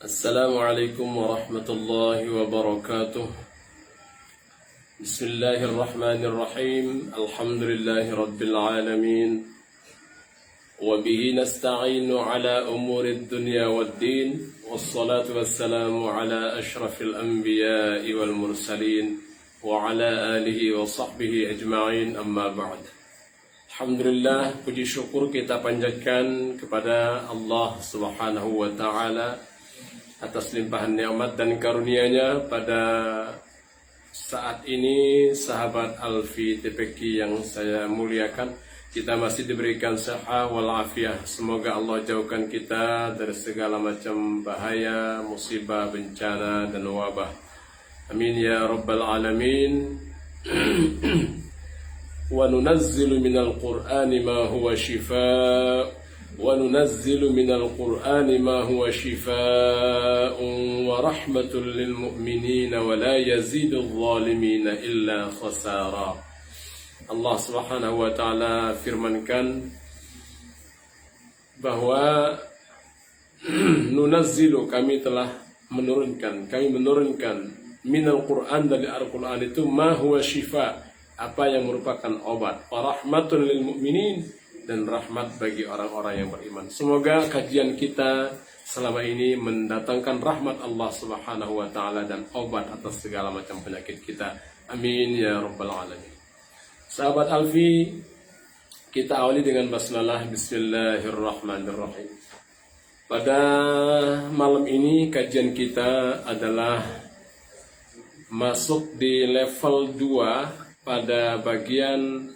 Assalamualaikum warahmatullahi wabarakatuh. Bismillahirrahmanirrahim. Alhamdulillahi rabbil alamin. Wa bihi nasta'inu ala umuri dunya waddin. Wassalatu wassalamu ala ashrafil anbiya'i wal mursalin. Wa ala alihi wa sahbihi ajma'in, amma ba'd. Alhamdulillah, puji syukur kita panjatkan kepada Allah subhanahu wa ta'ala atas limpahan nikmat dan karunia-Nya pada saat ini. Sahabat Alfi TPQ yang saya muliakan, kita masih diberikan sehat walafiat. Semoga Allah jauhkan kita dari segala macam bahaya, musibah, bencana dan wabah. Amin ya rabbal alamin. Wa nunazzilu minal qur'ani ma huwa shifaa وننزل من القرآن ما هو شفاء ورحمة للمؤمنين ولا يزيد الظالمين إلا خسارا. Allah Subhanahu wa taala firmankan bahwa nunazzilu, kami menurunkan minal Qur'an, dari Al-Qur'an itu ma huwa shifa, apa yang merupakan obat, wa rahmatul lil mu'minin, dan rahmat bagi orang-orang yang beriman. Semoga kajian kita selama ini mendatangkan rahmat Allah Subhanahu wa taala dan obat atas segala macam penyakit kita. Amin ya rabbal alamin. Sahabat Alfi, kita awali dengan basmalah. Bismillahirrahmanirrahim. Pada malam ini kajian kita adalah masuk di level 2 pada bagian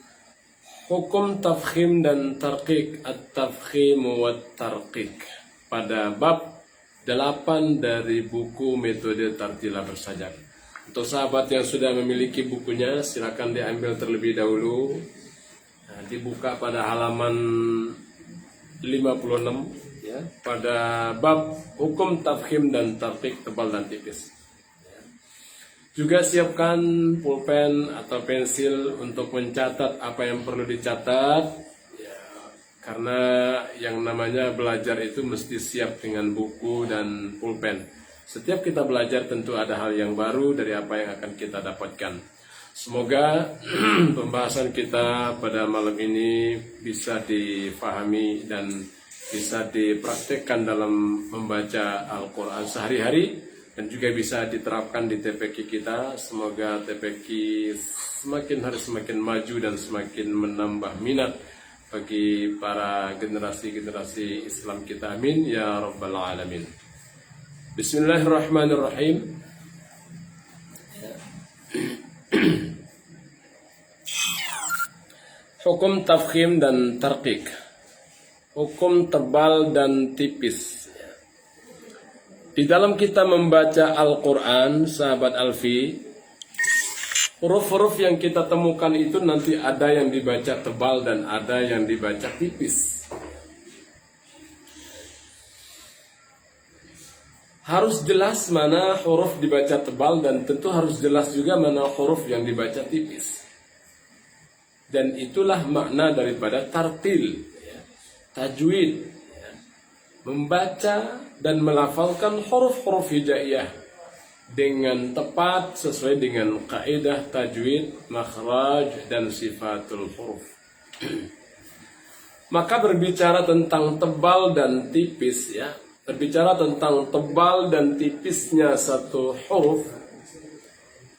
hukum tafkhim dan tarqiq, at-tafkhim wa tarqiq, pada bab 8 dari buku metode tartilah bersajar. Untuk sahabat yang sudah memiliki bukunya, silakan diambil terlebih dahulu. Dibuka pada halaman 56 ya, pada bab hukum tafkhim dan tarqiq, tebal dan tipis. Juga siapkan pulpen atau pensil untuk mencatat apa yang perlu dicatat ya, karena yang namanya belajar itu mesti siap dengan buku dan pulpen. Setiap kita belajar tentu ada hal yang baru dari apa yang akan kita dapatkan. Semoga pembahasan kita pada malam ini bisa difahami dan bisa dipraktekkan dalam membaca Al-Quran sehari-hari, dan juga bisa diterapkan di TPQ kita. Semoga TPQ semakin hari semakin maju dan semakin menambah minat bagi para generasi-generasi Islam kita. Amin ya rabbal alamin. Bismillahirrahmanirrahim. Hukum tafkhim dan tarqiq, hukum tebal dan tipis. Di dalam kita membaca Al-Quran, sahabat Alfi, huruf-huruf yang kita temukan itu nanti ada yang dibaca tebal dan ada yang dibaca tipis. Harus jelas mana huruf dibaca tebal dan tentu harus jelas juga mana huruf yang dibaca tipis. Dan itulah makna daripada tartil, tajwid, membaca dan melafalkan huruf-huruf hijaiyah dengan tepat sesuai dengan kaidah tajwid, makhraj dan sifatul huruf. Maka berbicara tentang tebal dan tipis ya, berbicara tentang tebal dan tipisnya satu huruf,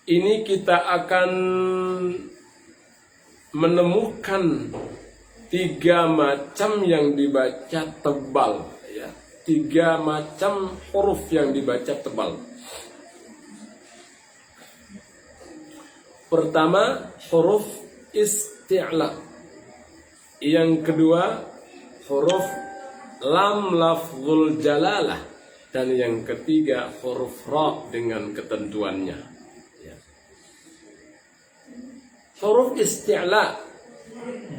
ini kita akan menemukan 3 macam yang dibaca tebal. 3 macam huruf yang dibaca tebal. Pertama, huruf isti'la. Yang kedua, huruf lam lafzul jalalah. Dan yang ketiga, huruf ra dengan ketentuannya. Huruf isti'la,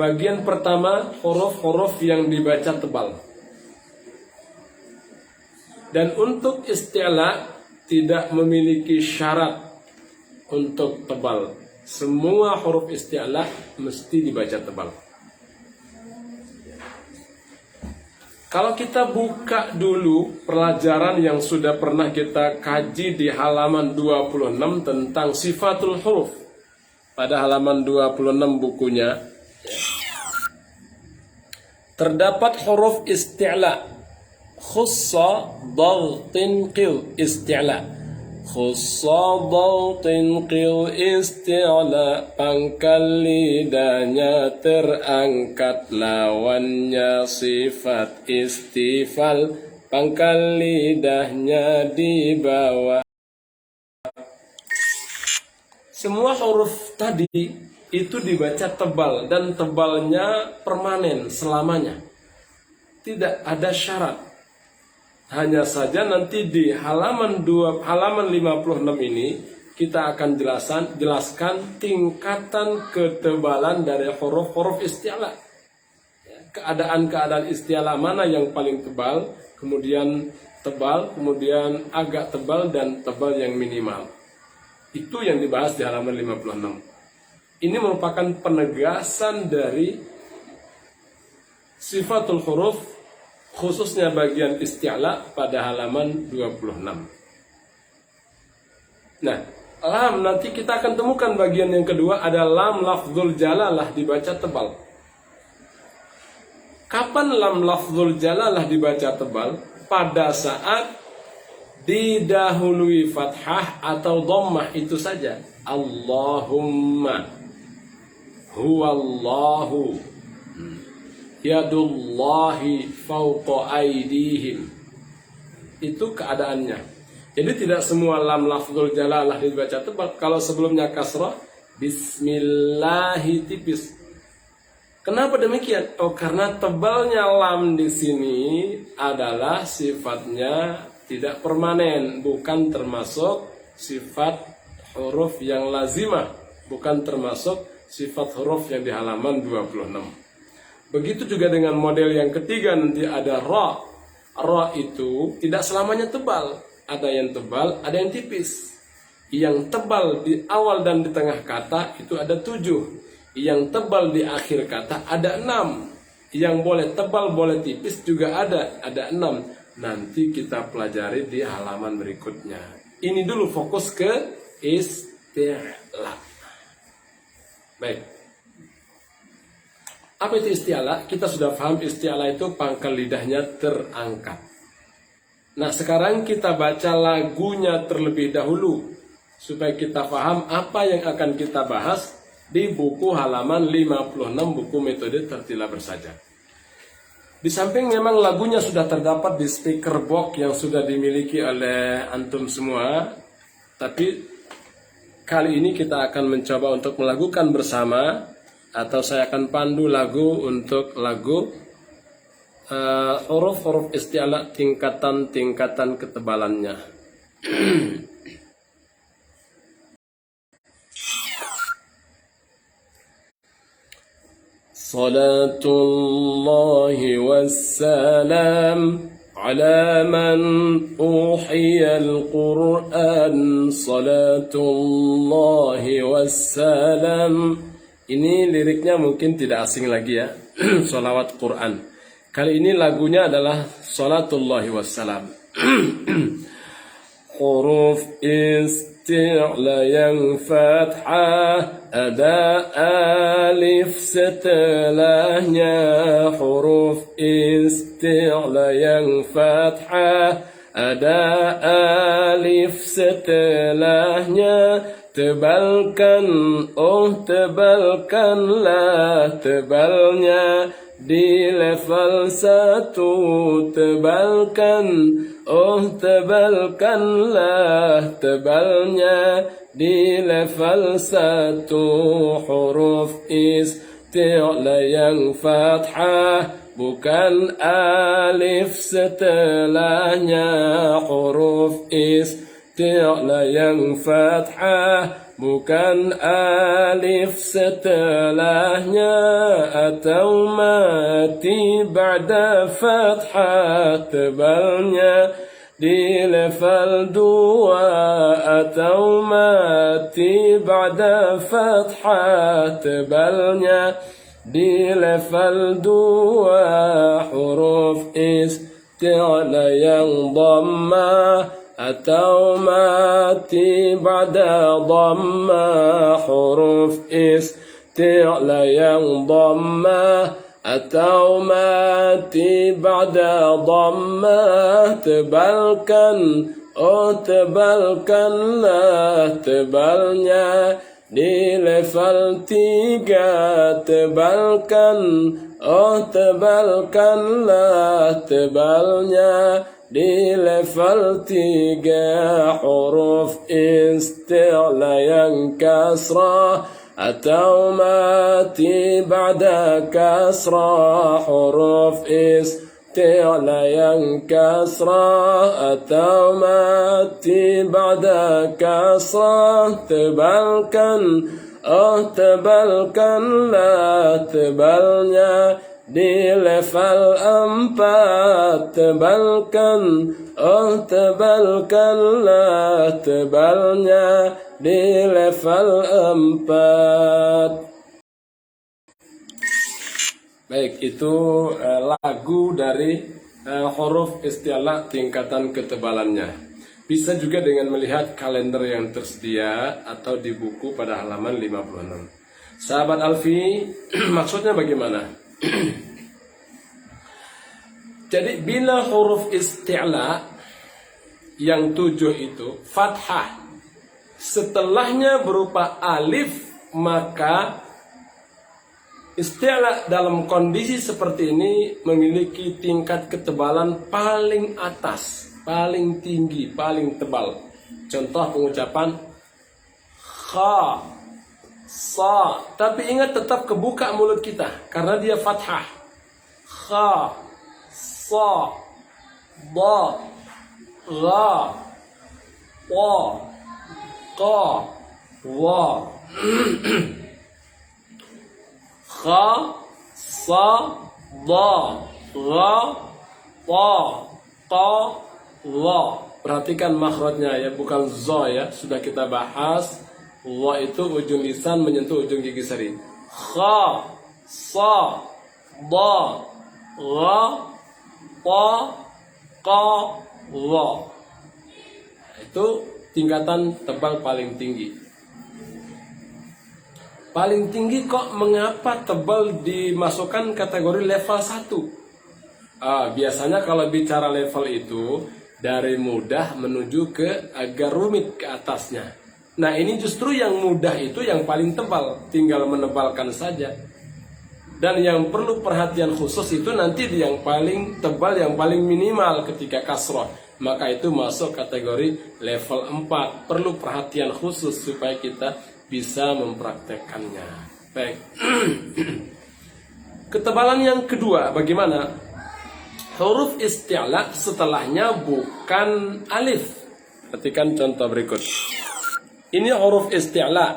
bagian pertama, huruf-huruf yang dibaca tebal. Dan untuk isti'la tidak memiliki syarat untuk tebal. Semua huruf isti'la mesti dibaca tebal. Kalau kita buka dulu pelajaran yang sudah pernah kita kaji di halaman 26 tentang sifatul huruf. Pada halaman 26 bukunya, terdapat huruf isti'la. Khussa dhaltin qil isti'la. Khussa dhaltin qil isti'la. Pangkal lidahnya terangkat, lawannya sifat istifal. Pangkal lidahnya di bawah. Semua huruf tadi itu dibaca tebal, dan tebalnya permanen selamanya. Tidak ada syarat. Hanya saja nanti di halaman 56 ini kita akan jelaskan tingkatan ketebalan dari huruf-huruf isti'la. Keadaan-keadaan isti'la mana yang paling tebal, kemudian tebal, kemudian agak tebal, dan tebal yang minimal. Itu yang dibahas di halaman 56. Ini merupakan penegasan dari sifatul huruf, khususnya bagian isti'la pada halaman 26. Nah, lam nanti kita akan temukan bagian yang kedua, ada lam lafzul jalalah dibaca tebal. Kapan lam lafzul jalalah dibaca tebal? Pada saat didahului fathah atau dhammah, itu saja. Allahumma, huwallahu, yadullahi fauqa aidihim. Itu keadaannya. Jadi tidak semua lam lafzul jalalah dibaca tebal. Kalau sebelumnya kasrah, bismillahi tipis. Kenapa demikian? Oh, karena tebalnya lam di sini adalah sifatnya tidak permanen, bukan termasuk sifat huruf yang lazimah, bukan termasuk sifat huruf yang di halaman 26. Begitu juga dengan model yang ketiga, nanti ada ra. Ra itu tidak selamanya tebal. Ada yang tebal, ada yang tipis. Yang tebal di awal dan di tengah kata itu ada 7. Yang tebal di akhir kata ada 6. Yang boleh tebal, boleh tipis juga ada 6. Nanti kita pelajari di halaman berikutnya. Ini dulu fokus ke isti'la. Baik. Apa itu isti'la? Kita sudah paham isti'la itu pangkal lidahnya terangkat. Nah, sekarang kita baca lagunya terlebih dahulu supaya kita paham apa yang akan kita bahas di buku halaman 56 buku metode tertila bersaja. Di samping memang lagunya sudah terdapat di speaker box yang sudah dimiliki oleh antum semua, tapi kali ini kita akan mencoba untuk melakukan bersama, atau saya akan pandu lagu untuk lagu huruf-huruf isti'la tingkatan-tingkatan ketebalannya. Salatullahi wassalam ala man uhiyal Qur'an. Salatullahi wassalam. Ini liriknya mungkin tidak asing lagi ya. Sholawat Quran. Kali ini lagunya adalah Salatullahi wassalam. Huruf isti'la yang fathah, ada alif setelahnya. Huruf isti'la yang fathah, ada alif setelahnya. Tebalkan, oh tebalkanlah, tebalnya di level 1. Tebalkan, oh tebalkanlah, tebalnya di level 1. Huruf isti'la yang fathah, bukan alif setelahnya. Huruf isti'la yang fathah, bukan alif setelahnya. Atau mati ba'da fathah, tebalnya di level 2. Atau mati ba'da fathah, tebalnya di level 2 huruf isti'la yang dhammah atau mati ba'da dhammah, huruf isti'la yang dhammah atau mati ba'da dhammah. Tebalkan, oh tebalkanlah, tebalnya di level 3. Tebalkan, oh tebalkanlah, tebalnya di level 3. Huruf isti'la yang kasrah atau mati ba'da kasrah, huruf isti'la yang kasrah atau mati ba'da kasrah. Tebalkan, oh tebalkanlah, tebalnya di level 4. Tebalkan, oh tebalkanlah, tebalnya di level 4. Baik, itu lagu dari huruf isti'la tingkatan ketebalannya. Bisa juga dengan melihat kalender yang tersedia atau di buku pada halaman 56. Sahabat Alfi, maksudnya bagaimana? Jadi bila huruf isti'la yang 7 itu fathah, setelahnya berupa alif, maka isti'la dalam kondisi seperti ini memiliki tingkat ketebalan paling atas, paling tinggi, paling tebal. Contoh pengucapan kha, sa, tapi ingat tetap kebuka mulut kita karena dia fathah. Kha, sa, ba, gha, wa, qa, wa. Kha, sa, ba, gha, wa, qa, wa. Perhatikan makhrajnya ya, bukan zo ya, sudah kita bahas. Wa itu ujung lisan menyentuh ujung gigi seri. Kha, sa, ba, gha, pa, qa, wa. Itu tingkatan tebal paling tinggi. Paling tinggi kok mengapa tebal dimasukkan kategori level 1? Biasanya kalau bicara level itu dari mudah menuju ke agak rumit ke atasnya. Nah ini justru yang mudah itu yang paling tebal, tinggal menebalkan saja. Dan yang perlu perhatian khusus itu nanti di yang paling tebal, yang paling minimal ketika kasroh. Maka itu masuk kategori level 4. Perlu perhatian khusus supaya kita bisa mempraktekkannya. Baik. Ketebalan yang kedua bagaimana? Huruf isti'la setelahnya bukan alif. Perhatikan contoh berikut. Ini huruf isti'la.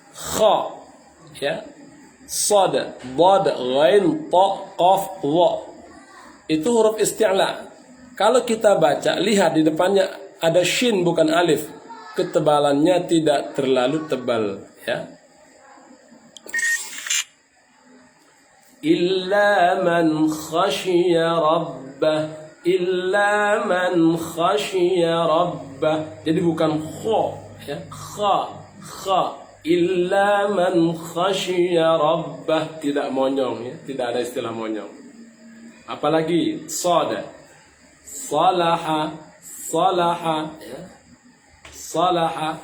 Kha, ya, sad, dad, ghain, ta, qaf, wa. Itu huruf isti'la. Kalau kita baca, lihat di depannya ada shin bukan alif. Ketebalannya tidak terlalu tebal, ya. Illa man khashiya rabbah, illa man khashiya rabbah. Jadi bukan kha, ya, kha, illa man khashiya rabbah, tidak monyong ya, tidak ada istilah monyong. Apalagi sad, salaha, ya, salaha,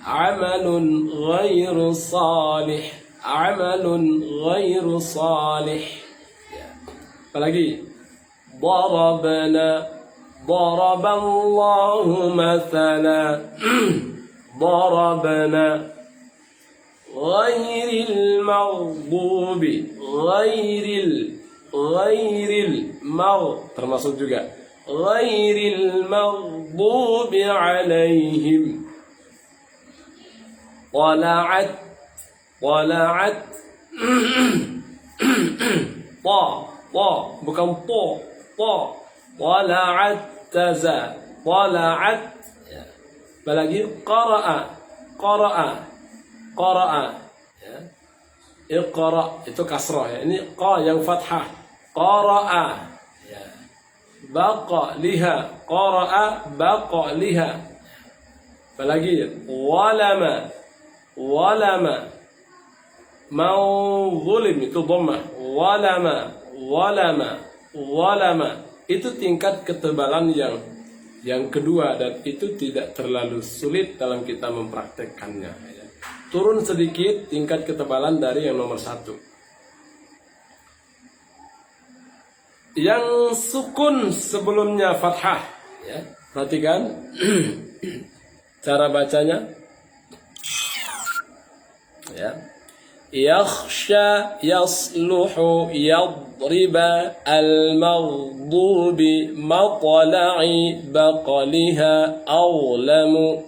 amalun ghairu salih, amalun ghairu salih. Ya. Apalagi darabna, daraballahu mathala, darabna, ghairil maghdubi, termasuk juga ghairil maghdubi alaihim. Wala'at, ta, bukan ta, wala'at taza, wala'at. Apalagi qara'a, ya. Iqra itu kasrah ya. Ini qa yang fathah. Qara'a. Ya. Baqa liha. Qara'a baqa liha. Apalagi ya. Walama. Walama. Mau zulim itu dhammah. Walama. Walama. Walama. Itu tingkat ketebalan yang kedua, dan itu tidak terlalu sulit dalam kita mempraktekkannya. Turun sedikit tingkat ketebalan dari yang nomor 1. Yang sukun sebelumnya fathah, ya, perhatikan cara bacanya. Ya. Yakhsha, yasluhu, yadriba, al-maghdubi, matla'i, baqaliha, awlamu.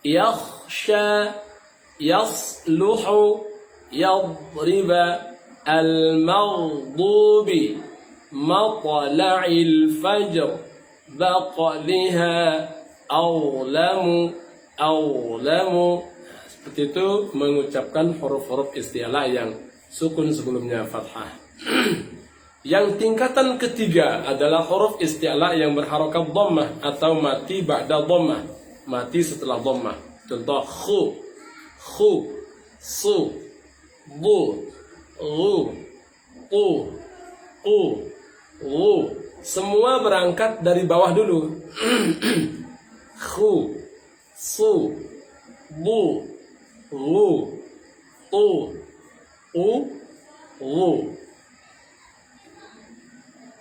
Yakhsha, yasluhu, yadriba, al-maghdubi, matla'il fajr, baqaliha, awlamu. Awlamu. Seperti itu mengucapkan huruf-huruf isti'la yang sukun sebelumnya fathah. Yang tingkatan ketiga adalah huruf isti'la yang berharokat dhammah atau mati ba'da dhammah, mati setelah dhammah. Contoh khu, su, bu, ru, u. Semua berangkat dari bawah dulu. Khu, su, bu, ru, u.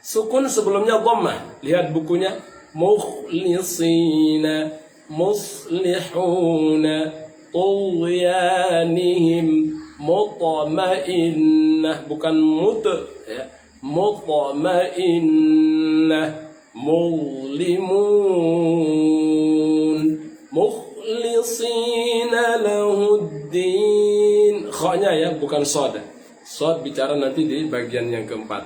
Sukun sebelumnya dhammah. Lihat bukunya. Mukhlisina, muslihuna, tughyanihim, mutma'innah, bukan ya. Mutma'innah, mughlimun, mukhlisina lahuddin. Kha-nya ya, bukan shad. Shad bicara nanti di bagian yang keempat.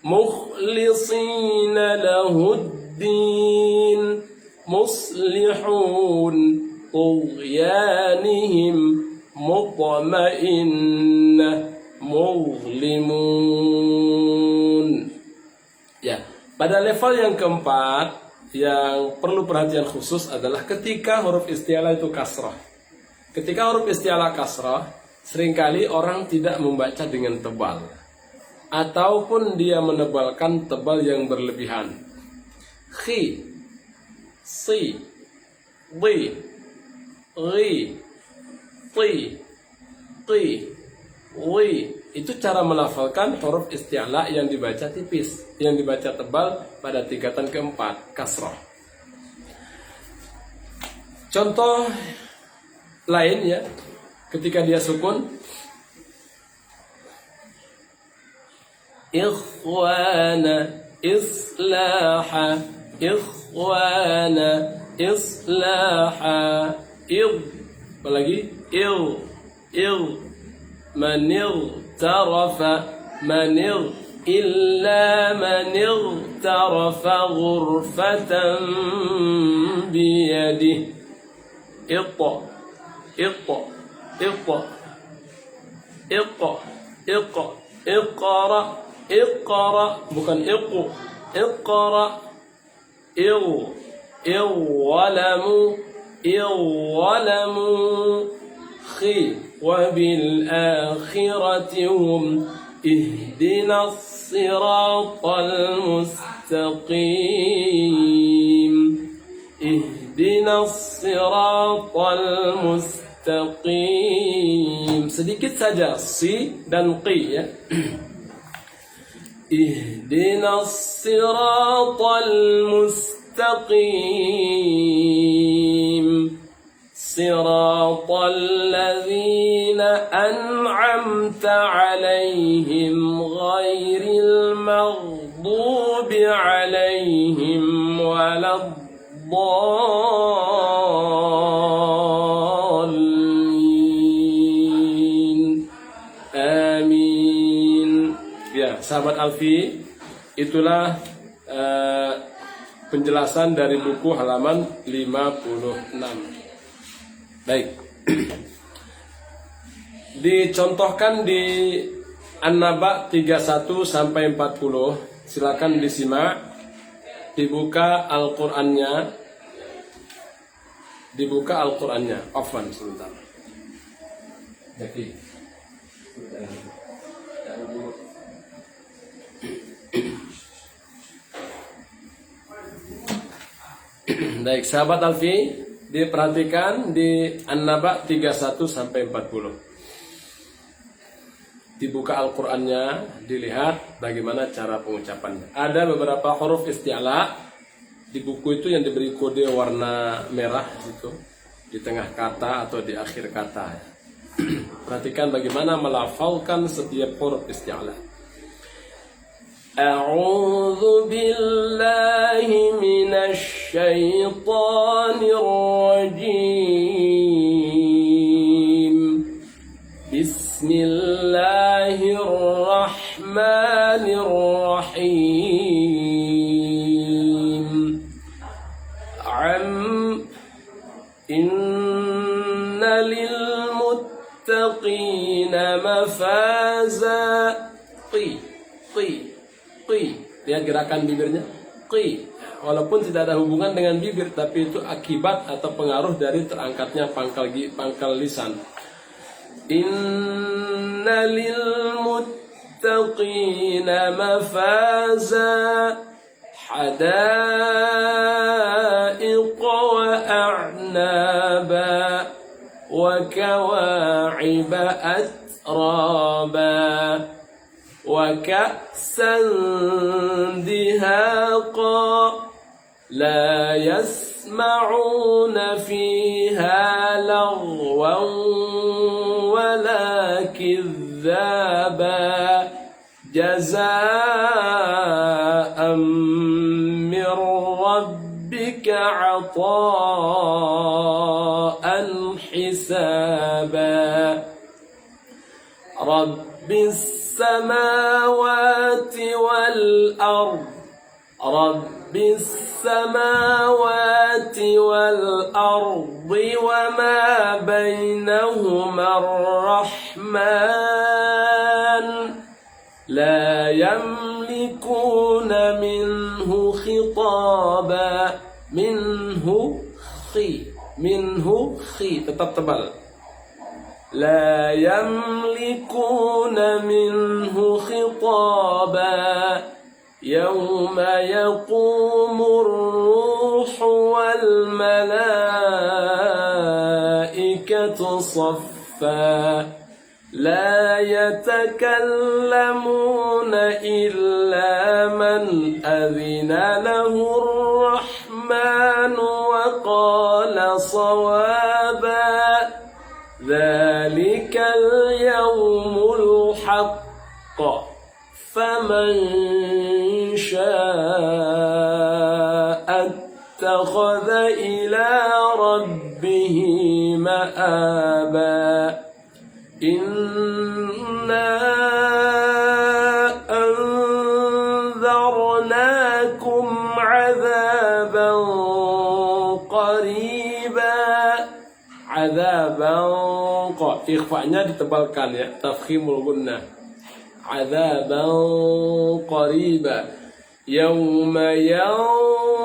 Mukhlisina lahuddin, muslihun, tughyanihim, mutma'innah, mughlimun. Ya, pada level yang keempat yang perlu perhatian khusus adalah ketika huruf isti'la itu kasrah. Ketika huruf isti'la kasrah, seringkali orang tidak membaca dengan tebal, ataupun dia menebalkan tebal yang berlebihan. Khi, si, di, ri, ti, wi. Itu cara melafalkan huruf isti'la yang dibaca tipis, yang dibaca tebal pada tingkatan keempat, kasrah. Contoh lain ya, ketika dia sukun, ikhwana, islaha, ikhwana, islaha, apalagi manir tarafa, manir illa manir tarafa ghurfatan biyadih. Iqra, bukan iqu. Iqra, iwalamu, khi, وبالآخرة هم اهدنا الصراط المستقيم. اهدنا الصراط المستقيم. Sedikit saja si dan qi ya. اهدنا الصراط المستقيم. صراط الذين أنعمت عليهم غير المغضوب عليهم ولا الضالين. Amin. Ya, sahabat Alfi, itulah penjelasan dari buku halaman 56. Baik. Dicontohkan di An-Naba 31 sampai 40. Silakan disimak. Dibuka Al-Qur'annya. Afwan sebentar. Jadi baik, sahabat Alfi, diperhatikan di An-Naba 31 sampai 40. Dibuka Al-Qur'annya, dilihat bagaimana cara pengucapannya. Ada beberapa huruf isti'la di buku itu yang diberi kode warna merah itu di tengah kata atau di akhir kata. Perhatikan bagaimana melafalkan setiap huruf isti'la. A'udzu billahi minasy syaithanir rajim. Bismillahirrahmanirrahim. Inna lil muttaqina mafaza. Lihat gerakan bibirnya. Walaupun tidak ada hubungan dengan bibir, tapi itu akibat atau pengaruh dari terangkatnya pangkal lisan. Inna lil muttaqina mafaza hadaiqa wa a'naba wa kawa'iba atraba wa ka'san dihaqa la yasma'una fiha lagwan wala kidhaba jazaa'an min rabbika 'ataa'an hisaba rabbis samawati wal ard rabbis samawati wal ardi wa ma bainahuma ar-rahman la yamlikuna minhu khitaba minhu tetap tebal. لا يملكون منه خطابا يوم يقوم الروح والملائكة صفا لا يتكلمون إلا من أذن له الرحمن وقال صوابا ذلك اليوم الحق فمن شاء اتخذ إلى ربه مآبا إنا أنذرناكم عذابا قريبا ikhfa'nya ditebalkan ya, tafkhimul gunnah. Adzaban qariba yawma yanzurul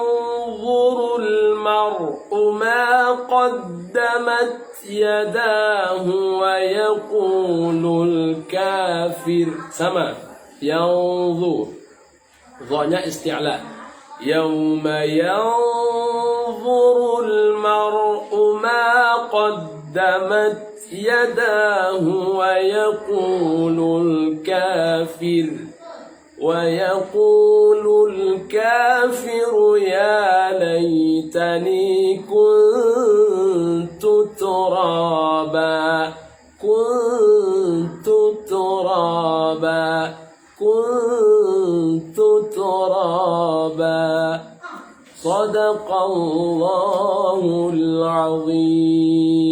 mar'u ma qaddamat yadahu wa yaqulul kafir. Sama, yanzur, dha-nya isti'la. Yawma yanzurul mar'u ma qaddamat يداه ويقول الكافر يا ليتني كنت ترابا صدق الله العظيم.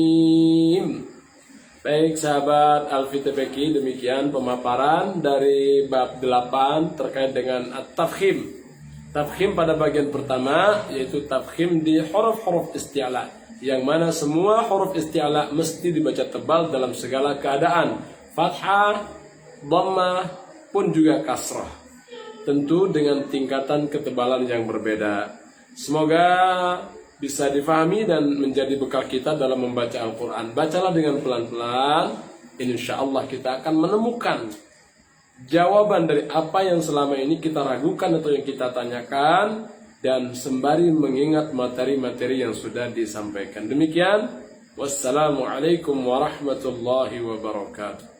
Baik sahabat Alfi TPQ, demikian pemaparan dari bab 8 terkait dengan at-tafkhim. Tafkhim pada bagian pertama yaitu tafkhim di huruf-huruf isti'la yang mana semua huruf isti'la mesti dibaca tebal dalam segala keadaan. Fathah, dhammah pun juga kasrah. Tentu dengan tingkatan ketebalan yang berbeda. Semoga bisa difahami dan menjadi bekal kita dalam membaca Al-Quran. Bacalah dengan pelan-pelan. Insya Allah kita akan menemukan jawaban dari apa yang selama ini kita ragukan atau yang kita tanyakan, dan sembari mengingat materi-materi yang sudah disampaikan. Demikian, wassalamualaikum warahmatullahi wabarakatuh.